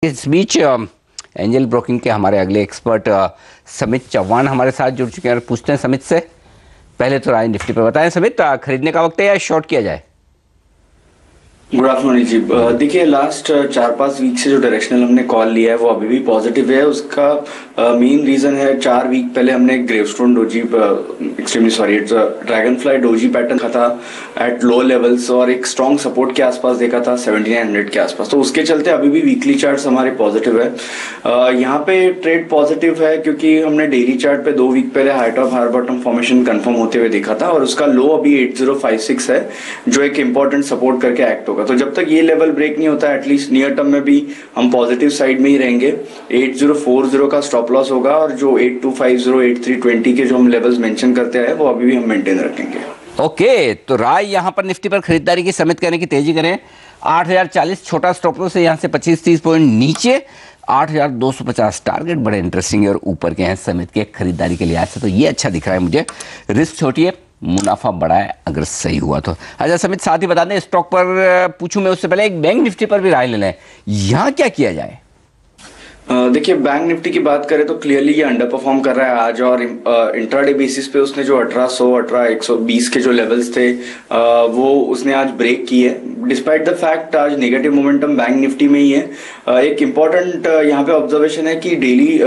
इस बीच angel broking के हमारे अगले एक्सपर्ट समित चौहान हमारे साथ जुड़ चुके हैं और पूछते हैं समित से। पहले तो राय निफ्टी पर बताएं समित, खरीदने का वक्त है या शॉर्ट किया जाए? गुड आफ्टरनून जी। देखिए लास्ट 4-5 वीक से जो डायरेक्शनल हमने कॉल लिया है वो अभी भी पॉजिटिव है। उसका मेन रीजन है 4 वीक पहले हमने gravestone doji extremely sorry it's dragon fly doji pattern का था एट लो लेवल्स और एक स्ट्रॉन्ग सपोर्ट के आसपास देखा था 7900 के आसपास। तो उसके चलते अभी भी वीकली चार्ट्स हमारे पॉजिटिव है। यहाँ पे ट्रेड पॉजिटिव है क्योंकि हमने डेली चार्ट पे 2 वीक पहले high top higher bottom formation confirm होते हुए देखा था और उसका लो अभी 8056 है जो एक इंपॉर्टेंट सपोर्ट करके एक्ट होगा। तो जब तक ये लेवल ब्रेक नहीं होता एटलीस्ट नियर टर्म में भी हम पॉजिटिव साइड में ही रहेंगे। 8040 का स्टॉप लॉस होगा और जो 8250 8320 के जो हम लेवल्स मेंशन करते हैं वो अभी भी हम मेंटेन रखेंगे। ओके, तो राय यहाँ पर निफ्टी पर खरीदारी की समित करने की तेजी करें। 8040 छोटा स्टॉप लॉस है, यहाँ से 25-30 पॉइंट नीचे 8250 टारगेट बड़े इंटरेस्टिंग है और ऊपर के हैं समित के खरीदारी के लिहाज से। तो ये अच्छा दिख रहा है मुझे। रिस्क छोटी है, मुनाफा बड़ा है अगर सही हुआ तो। अच्छा समित, साथ ही बता दें स्टॉक पर पूछूं मैं उससे पहले एक बैंक निफ्टी पर भी राय ले लें, यहाँ क्या किया जाए? देखिए बैंक निफ्टी की बात करें तो क्लियरली ये अंडर परफॉर्म कर रहा है आज और इंट्राडे बेसिस पे उसने जो 1800-120 के जो लेवल्स थे वो उसने आज ब्रेक किए। डिस्पाइट द फैक्ट आज नेगेटिव मोमेंटम बैंक निफ्टी में ही है। एक इम्पॉर्टेंट यहाँ पे ऑब्जर्वेशन है कि डेली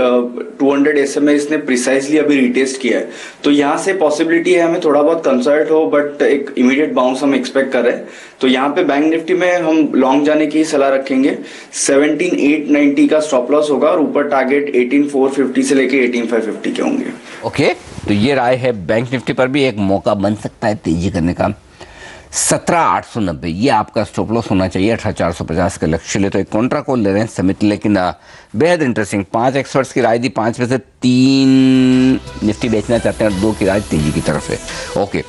200 SMA इसने प्रिसाइजली अभी रिटेस्ट किया है। तो यहाँ से पॉसिबिलिटी है हमें थोड़ा बहुत कंसर्ट हो बट एक इमीडिएट बाउंस हम एक्सपेक्ट कर रहे हैं। तो यहाँ पे बैंक निफ्टी में हम लॉन्ग जाने की सलाह रखेंगे। 17890 का स्टॉप लॉस होगा और ऊपर टारगेट 18450 से लेके 18550 के होंगे। ओके, तो ये राय है बैंक निफ्टी पर भी एक मौका बन सकता है तेजी करने का। 17890 ये आपका स्टॉप लॉस होना चाहिए। 18450 का लक्ष्य ले तो एक कॉन्ट्रा कॉल ले रहे हैं समित, लेकिन बेहद इंटरेस्टिंग। 5 एक्सपर्ट्स की राय दी, 5 में से 3 निफ्टी बेचना चाहते हैं और 2 की राय तेजी की तरफ है। ओके,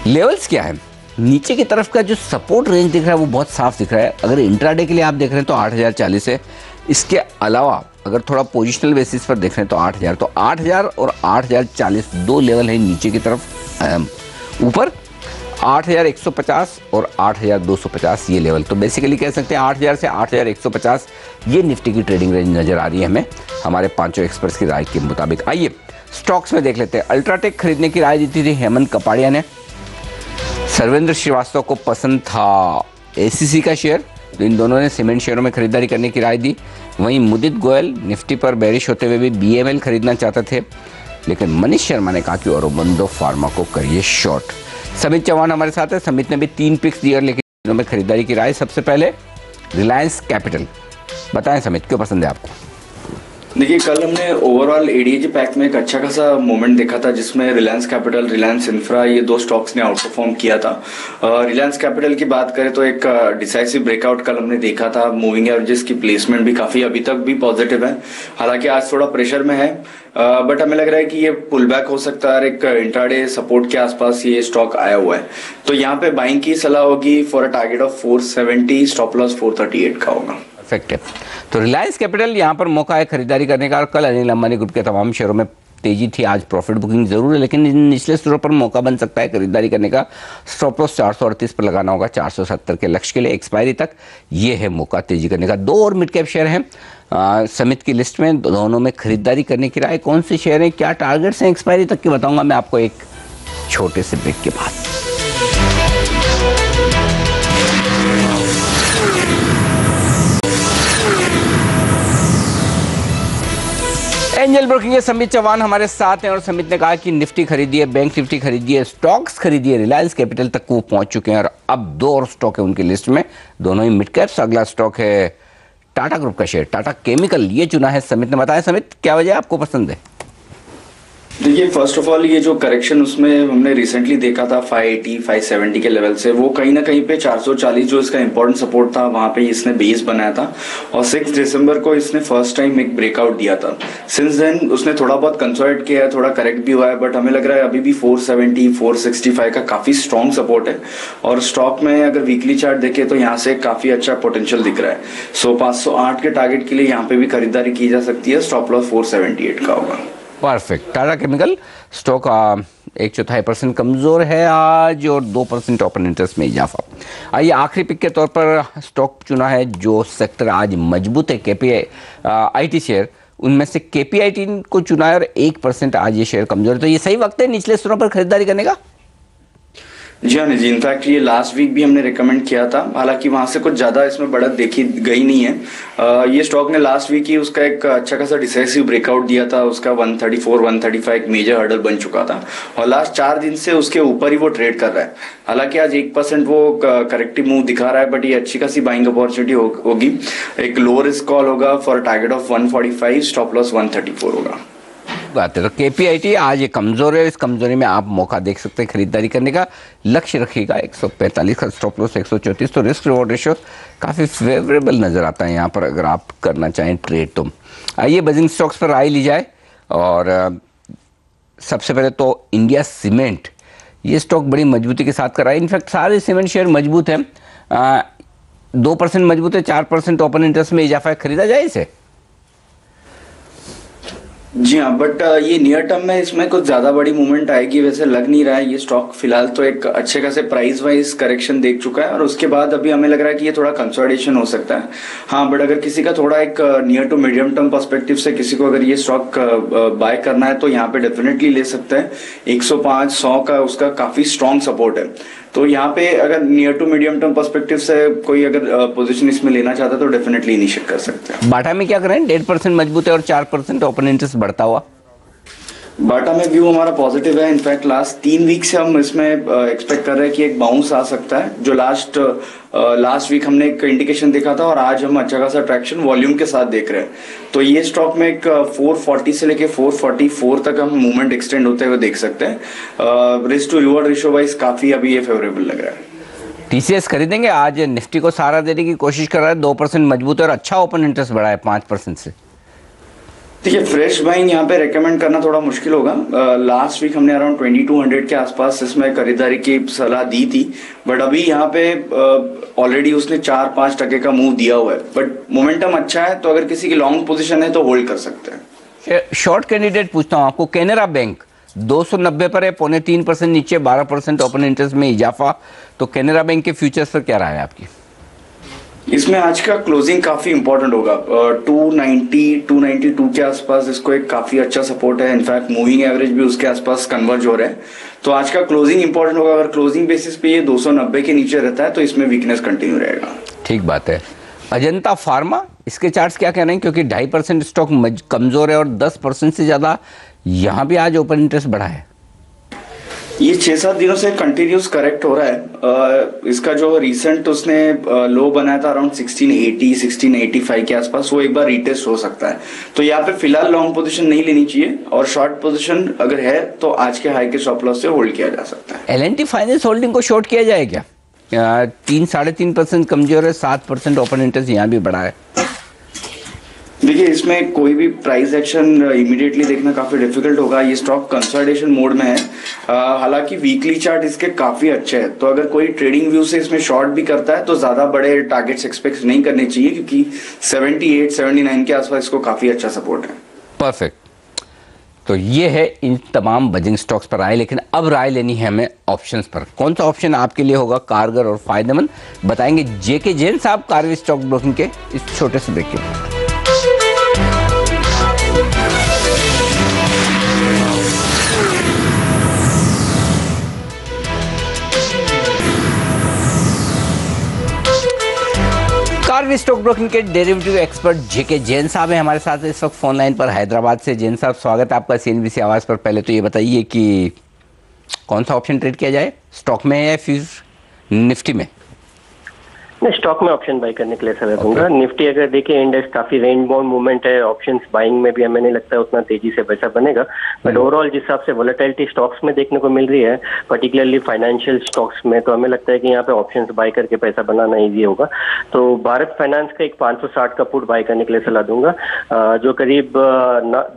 लेवल्स क्या है? नीचे की तरफ का जो सपोर्ट रेंज दिख रहा है वो बहुत साफ दिख रहा है। अगर इंट्राडे के लिए आप देख रहे हैं तो 8040 है। इसके अलावा अगर थोड़ा पोजिशनल बेसिस पर देख रहे हैं तो 8000, तो 8000 और 8040 2 लेवल है नीचे की तरफ। ऊपर 8150 और 8250 ये लेवल। तो बेसिकली कह सकते हैं 8000 से 8150 ये निफ्टी की ट्रेडिंग रेंज नजर आ रही है हमें, हमारे 5 एक्सपर्ट्स की राय के मुताबिक। आइए स्टॉक्स में देख लेते हैं। अल्ट्राटेक खरीदने की राय दी थी हेमंत कपाड़िया ने। सर्वेंद्र श्रीवास्तव को पसंद था एसीसी का शेयर, तो इन दोनों ने सीमेंट शेयरों में खरीदारी करने की राय दी। वहीं मुदित गोयल निफ्टी पर बेरिश होते हुए भी बीएमएल खरीदना चाहते थे, लेकिन मनीष शर्मा ने कहा कि औरोबिंदो फार्मा को करिए शॉर्ट। समित चौहान हमारे साथ है। समित ने भी 3 पिक्स दिए लेकिन में खरीदारी की राय। सबसे पहले रिलायंस कैपिटल, बताएं समित क्यों पसंद है आपको? देखिए कल हमने ओवरऑल एडीएजी पैक में एक अच्छा खासा मोमेंट देखा था जिसमें रिलायंस कैपिटल, रिलायंस इंफ्रा ये 2 स्टॉक्स ने आउट परफॉर्म किया था। रिलायंस कैपिटल की बात करें तो एक डिसाइसिव ब्रेकआउट कल हमने देखा था। मूविंग एवरेजेस की प्लेसमेंट भी काफी अभी तक भी पॉजिटिव है, हालांकि आज थोड़ा प्रेशर में है बट हमें लग रहा है कि ये पुल बैक हो सकता है। एक इंट्राडे सपोर्ट के आसपास ये स्टॉक आया हुआ है, तो यहाँ पे बाइंग की सलाह होगी for a target of 470, stop loss 438 का होगा। परफेक्ट है। तो रिलायंस कैपिटल यहाँ पर मौका है खरीदारी करने का। और कल अनिल अंबानी ग्रुप के तमाम शेयरों में तेजी थी, आज प्रॉफिट बुकिंग जरूर है लेकिन इन निचले स्तरों पर मौका बन सकता है खरीदारी करने का। स्टॉप लॉस 438 पर लगाना होगा 470 के लक्ष्य के लिए एक्सपायरी तक। ये है मौका तेजी करने का। 2 और मिड कैप शेयर हैं समित की लिस्ट में, दोनों में खरीदारी करने की राय। कौन से शेयर हैं, क्या टारगेट्स हैं एक्सपायरी तक के, बताऊंगा मैं आपको एक छोटे से ब्रेक के बाद। एंजल ब्रोकिंग के समित चौहान हमारे साथ हैं और समित ने कहा कि निफ्टी खरीदिए, बैंक निफ्टी खरीदिए, स्टॉक्स खरीदिए। रिलायंस कैपिटल तक वो पहुंच चुके हैं और अब 2 और स्टॉक है उनकी लिस्ट में, दोनों ही मिड कैप्स। अगला स्टॉक है टाटा ग्रुप का शेयर, टाटा केमिकल, ये चुना है समित ने। बताया समित क्या वजह आपको पसंद है? देखिए फर्स्ट ऑफ ऑल ये जो करेक्शन उसमें हमने रिसेंटली देखा था 580 570 के लेवल से, वो कहीं ना कहीं पे 440 जो इसका इंपॉर्टेंट सपोर्ट था वहां पे इसने बेस बनाया था और 6 दिसंबर को इसने फर्स्ट टाइम एक ब्रेकआउट दिया था। सिंस देन उसने थोड़ा बहुत कंसोलिडेट किया है, थोड़ा करेक्ट भी हुआ है बट हमें लग रहा है अभी भी 470 465 का काफी स्ट्रॉन्ग सपोर्ट है और स्टॉक में अगर वीकली चार्ट देखे तो यहाँ से काफी अच्छा पोटेंशियल दिख रहा है। सो 508 के टारगेट के लिए यहाँ पे भी खरीदारी की जा सकती है। स्टॉप लॉस 478 का होगा। परफेक्ट। टाटा केमिकल स्टॉक 1/4% कमजोर है आज और 2% ओपन इंटरेस्ट में इजाफा। आइए आखिरी पिक के तौर पर स्टॉक चुना है जो सेक्टर आज मजबूत है, केपीआई आईटी शेयर, उनमें से केपीआईटी को चुना है और 1% आज ये शेयर कमजोर है। तो ये सही वक्त है निचले स्तरों पर खरीदारी करने का? जी हाँ जी, इनफैक्ट ये लास्ट वीक भी हमने रिकमेंड किया था, हालांकि वहां से कुछ ज्यादा इसमें बढ़त देखी गई नहीं है। ये स्टॉक ने लास्ट वीक ही उसका एक अच्छा खासा डिसाइसिव ब्रेकआउट दिया था, उसका 134 135 एक मेजर हर्डल बन चुका था और लास्ट 4 दिन से उसके ऊपर ही वो ट्रेड कर रहा है। हालांकि आज 1% वो करेक्टिव मूव दिखा रहा है, बट ये अच्छी खासी बाइंग अपॉर्चुनिटी होगी। एक लो रिस्क कॉल होगा for target of 145, stop loss 134 होगा। बात है तो केपीआईटी आज ये कमजोर है, इस कमजोरी में आप मौका देख सकते हैं खरीदारी करने का। लक्ष्य रखिएगा 145 का, स्टॉप लॉस 134, तो रिस्क रिवॉर्ड रेशियो काफ़ी फेवरेबल नज़र आता है यहाँ पर अगर आप करना चाहें ट्रेड तो। आइए बजिंग स्टॉक्स पर राय ली जाए और सबसे पहले तो इंडिया सीमेंट, ये स्टॉक बड़ी मजबूती के साथ कर रहा है। इनफैक्ट सारे सीमेंट शेयर मजबूत हैं, 2% मजबूत है, 4% ओपन इंटरेस्ट में इजाफा है, खरीदा जाए इसे? जी हाँ, बट ये नियर टर्म में इसमें कुछ ज्यादा बड़ी मूवमेंट आएगी वैसे लग नहीं रहा है। ये स्टॉक फिलहाल तो एक अच्छे खासे प्राइस वाइज करेक्शन देख चुका है और उसके बाद अभी हमें लग रहा है कि ये थोड़ा कंसोलिडेशन हो सकता है। हाँ, बट अगर किसी का थोड़ा एक near to medium term perspective से किसी को अगर ये स्टॉक बाय करना है तो यहाँ पे डेफिनेटली ले सकते हैं। 105 100 का उसका काफी स्ट्रॉन्ग सपोर्ट है, तो यहाँ पे अगर near to medium term perspective से कोई अगर पोजीशन इसमें लेना चाहता है तो डेफिनेटली इनिशिएट कर सकते हैं। बाटा में क्या करें? 1.5% मजबूत है और 4% ओपन इंटरेस्ट बढ़ता हुआ। बाटा में व्यू हमारा पॉजिटिव है। इनफैक्ट लास्ट 3 वीक से हम इसमें एक्सपेक्ट कर रहे हैं कि एक बाउंस आ सकता है, जो लास्ट वीक हमने एक इंडिकेशन देखा था और आज हम अच्छा खासा ट्रैक्शन वॉल्यूम के साथ देख रहे हैं। तो ये स्टॉक में एक 440 से लेके 444 तक हम मूवमेंट एक्सटेंड होते हुए देख सकते हैं। Risk to reward ratio wise काफी अभी ये फेवरेबल लग रहा है। टीसीएस खरीदेंगे? आज निफ्टी को सहारा देने की कोशिश कर रहा है, 2% मजबूत है और अच्छा ओपन इंटरेस्ट बढ़ा है 5% से। देखिए, फ्रेश बाइंग यहाँ पे रेकमेंड करना थोड़ा मुश्किल होगा। लास्ट वीक हमने अराउंड 2200 के आसपास इसमें खरीदारी की सलाह दी थी, बट अभी यहाँ पे ऑलरेडी उसने 4-5% का मूव दिया हुआ है, बट मोमेंटम अच्छा है, तो अगर किसी की लॉन्ग पोजीशन है तो होल्ड कर सकते हैं। शॉर्ट कैंडिडेट पूछता हूँ आपको, कैनरा बैंक 290 पर है, 3.25% नीचे, 12% ओपन इंटरेस्ट में इजाफा, तो कैनरा बैंक के फ्यूचर्स पर क्या राय है आपकी? इसमें आज का क्लोजिंग काफी इंपॉर्टेंट होगा। 292 के आसपास इसको एक काफी अच्छा सपोर्ट है। इनफैक्ट मूविंग एवरेज भी उसके आसपास कन्वर्ज हो रहे हैं, तो आज का क्लोजिंग इंपॉर्टेंट होगा। अगर क्लोजिंग बेसिस पे ये 290 के नीचे रहता है तो इसमें वीकनेस कंटिन्यू रहेगा। ठीक बात है। अजंता फार्मा, इसके चार्ट्स क्या कह रहे हैं? क्योंकि 2.5% स्टॉक कमजोर है और 10% से ज्यादा यहाँ भी आज ओपन इंटरेस्ट बढ़ा है। ये 6-7 दिनों से कंटिन्यूस करेक्ट हो रहा है। इसका जो रिसेंट उसने लो बनाया था अराउंड 1680 1685 के आसपास, वो एक बार रिटेस्ट हो सकता है। तो यहाँ पे फिलहाल लॉन्ग पोजीशन नहीं लेनी चाहिए और शॉर्ट पोजीशन अगर है तो आज के हाई के स्टॉप लॉस से होल्ड किया जा सकता है। L&T फाइनेंस होल्डिंग को शॉर्ट किया जाए क्या? 3-3.5% कमजोर है, 7% ओपन इंटरेस्ट यहाँ भी बढ़ा है। देखिए, इसमें कोई भी प्राइस एक्शन इमीडिएटली देखना काफी डिफिकल्ट होगा। ये स्टॉक कंसोलिडेशन मोड में है। हालांकि वीकली चार्ट इसके काफी अच्छे हैं, तो अगर कोई ट्रेडिंग व्यू से इसमें शॉर्ट भी करता है तो ज्यादा बड़े टारगेट्स एक्सपेक्ट नहीं करने चाहिए, क्योंकि 78-79 के आसपास इसको काफी अच्छा सपोर्ट है। परफेक्ट। तो ये है इन तमाम बजिंग स्टॉक्स पर राय, लेकिन अब राय लेनी है हमें ऑप्शंस पर। कौन सा ऑप्शन आपके लिए होगा कारगर और फायदेमंद, बताएंगे जेके जैन साहब कारवी स्टॉक ब्रोकिंग के इस छोटे से ब्रेक के बाद। कारवी स्टॉक ब्रोकिंग के डेरिवेटिव एक्सपर्ट जेके जैन साहब हैं हमारे साथ इस वक्त फोन लाइन पर हैदराबाद से। जैन साहब, स्वागत है आपका सीएनबीसी आवाज़ पर। पहले तो ये बताइए कि कौन सा ऑप्शन ट्रेड किया जाए, स्टॉक में या फिर निफ्टी में? नहीं, स्टॉक में ऑप्शन बाई करने के लिए सलाह दूंगा। निफ्टी अगर देखिए इंडेक्स काफी रेंज बाउंड मूवमेंट है, ऑप्शंस बाइंग में भी हमें नहीं लगता है उतना तेजी से पैसा बनेगा, बट ओवरऑल जिस हिसाब से वोलेटिलिटी स्टॉक्स में देखने को मिल रही है, पर्टिकुलरली फाइनेंशियल स्टॉक्स में, तो हमें लगता है कि यहाँ पे ऑप्शंस बाई करके पैसा बनाना ईजी होगा। तो भारत फाइनेंस का एक 560 का पुट बाई करने के लिए सलाह दूंगा, जो करीब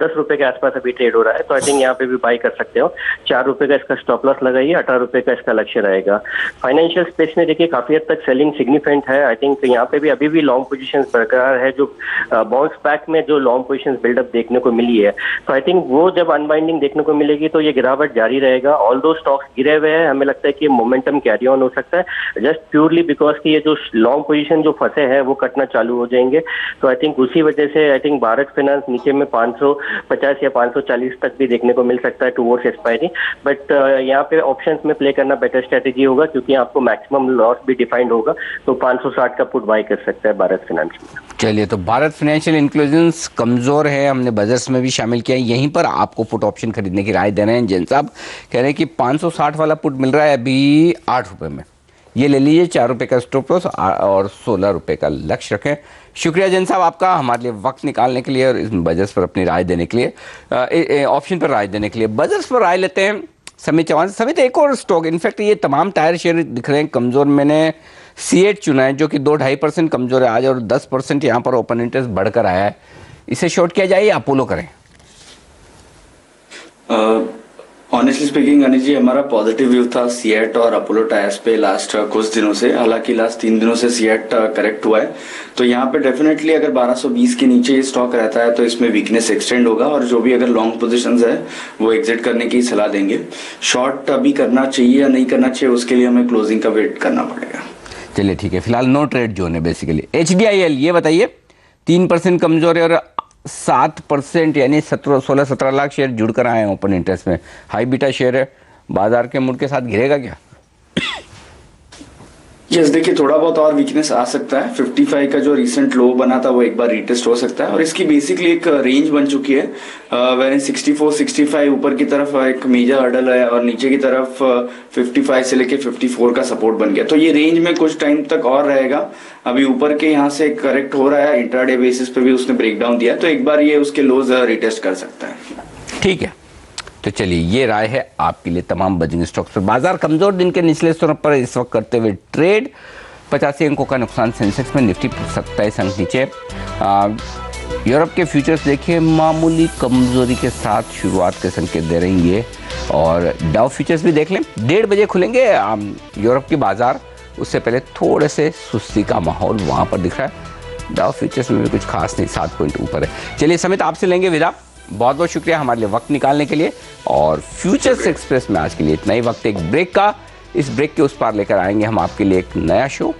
10 रुपए के आसपास अभी ट्रेड हो रहा है, तो आई थिंक यहाँ पे भी बाई कर सकते हो। 4 रुपए का इसका स्टॉप लॉस लगाइए, 18 रुपए का इसका लक्ष्य रहेगा। फाइनेंशियल स्पेस में देखिए काफी हद तक सेलिंग सिग्निफिकेंट मूवमेंट है। आई थिंक यहाँ पे भी अभी भी लॉन्ग पोजीशंस बरकरार है, जो बाउंस बैक में जो लॉन्ग पोजीशंस बिल्डअप देखने को मिली है। तो आई थिंक वो जब अनवाइंडिंग देखने को मिलेगी तो ये गिरावट जारी रहेगा। ऑल दो स्टॉक्स गिरे हुए हैं, हमें लगता है कि मोमेंटम कैरी ऑन हो सकता है जस्ट प्योरली बिकॉज कि ये जो लॉन्ग पोजीशन जो फंसे हैं वो कटना चालू हो जाएंगे। तो आई थिंक उसी वजह से आई थिंक भारत फाइनेंस नीचे में 550 या 540 तक भी देखने को मिल सकता है टुवर्ड्स एक्सपायरी। बट यहाँ पे ऑप्शंस में प्ले करना बेटर स्ट्रेटेजी होगा, क्योंकि आपको मैक्सिमम लॉस भी डिफाइंड होगा। तो 560 का पुट बाय कर सकता है भारत फाइनेंस में। चलिए, तो भारत फाइनेंशियल इंक्लूजन्स कमजोर है, हमने बजट्स में भी शामिल किया है। यहीं पर आपको पुट ऑप्शन खरीदने की राय दे रहे हैं। जैन साहब कह रहे हैं कि 560 वाला पुट मिल रहा है अभी 8 रुपये में, ये ले लीजिए। 4 रुपये का स्टॉप लॉस और 16 रुपये का लक्ष्य रखें। शुक्रिया जैन साहब आपका हमारे लिए वक्त निकालने के लिए और इस बजट्स पर अपनी राय देने के लिए, ऑप्शन पर राय देने के लिए। बजट्स पर राय लेते हैं समित चौहान। समित, एक और स्टॉक, इनफैक्ट ये तमाम टायर शेयर दिख रहे हैं कमज़ोर। मैंने सीएट चुना है जो कि 2-2.5% कमज़ोर है आज, और 10% यहाँ पर ओपन इंटरेस्ट बढ़कर आया है। इसे शॉर्ट किया जाए या अपोलो करें? ऑनेस्टली स्पीकिंग अनिल जी, हमारा पॉजिटिव व्यू था सीएट और अपोलो टायर्स पे लास्ट कुछ दिनों से। हालांकि लास्ट 3 दिनों से सीएट करेक्ट हुआ है, तो यहाँ पे डेफिनेटली अगर 1220 के नीचे ये स्टॉक रहता है तो इसमें वीकनेस एक्सटेंड होगा, और जो भी अगर लॉन्ग पोजीशंस है वो एग्जिट करने की सलाह देंगे। शॉर्ट अभी करना चाहिए या नहीं करना चाहिए, उसके लिए हमें क्लोजिंग का वेट करना पड़ेगा। चलिए ठीक है, फिलहाल नो ट्रेड जोन है बेसिकली। HDIL ये बताइए, 3% कमजोर है और 7% यानी 16-17 लाख शेयर जुड़कर आए हैं ओपन इंटरेस्ट में। हाई बीटा शेयर है, बाजार के मूड के साथ गिरेगा क्या? यस, देखिए थोड़ा बहुत और वीकनेस आ सकता है। 55 का जो रिसेंट लो बना था वो एक बार रीटेस्ट हो सकता है, और इसकी बेसिकली एक रेंज बन चुकी है वेरिन 64-65 ऊपर की तरफ एक मेजर हर्डल है, और नीचे की तरफ 55 से लेके 54 का सपोर्ट बन गया। तो ये रेंज में कुछ टाइम तक और रहेगा। अभी ऊपर के यहाँ से करेक्ट हो रहा है, इंट्राडे बेसिस पे भी उसने ब्रेकडाउन दिया, तो एक बार ये उसके लोज रिटेस्ट कर सकता है। ठीक है, तो चलिए ये राय है आपके लिए तमाम बजिंग स्टॉक्स पर। बाजार कमजोर दिन के निचले स्तर पर इस वक्त करते हुए ट्रेड। 85 अंकों का नुकसान सेंसेक्स में, निफ्टी 27 अंक नीचे। यूरोप के फ्यूचर्स देखिए मामूली कमजोरी के साथ शुरुआत के संकेत दे रही है, और डाउ फ्यूचर्स भी देख लें। 1:30 बजे खुलेंगे यूरोप के बाजार, उससे पहले थोड़े से सुस्ती का माहौल वहाँ पर दिख रहा है। डाउ फ्यूचर्स में भी कुछ खास नहीं, 7 पॉइंट ऊपर है। चलिए समित, आपसे लेंगे विदा। बहुत बहुत शुक्रिया हमारे लिए वक्त निकालने के लिए, और फ्यूचर्स एक्सप्रेस में आज के लिए इतना ही। वक्त एक ब्रेक का, इस ब्रेक के उस पार लेकर आएंगे हम आपके लिए एक नया शो,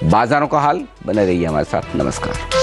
बाजारों का हाल। बने रहिए हमारे साथ। नमस्कार।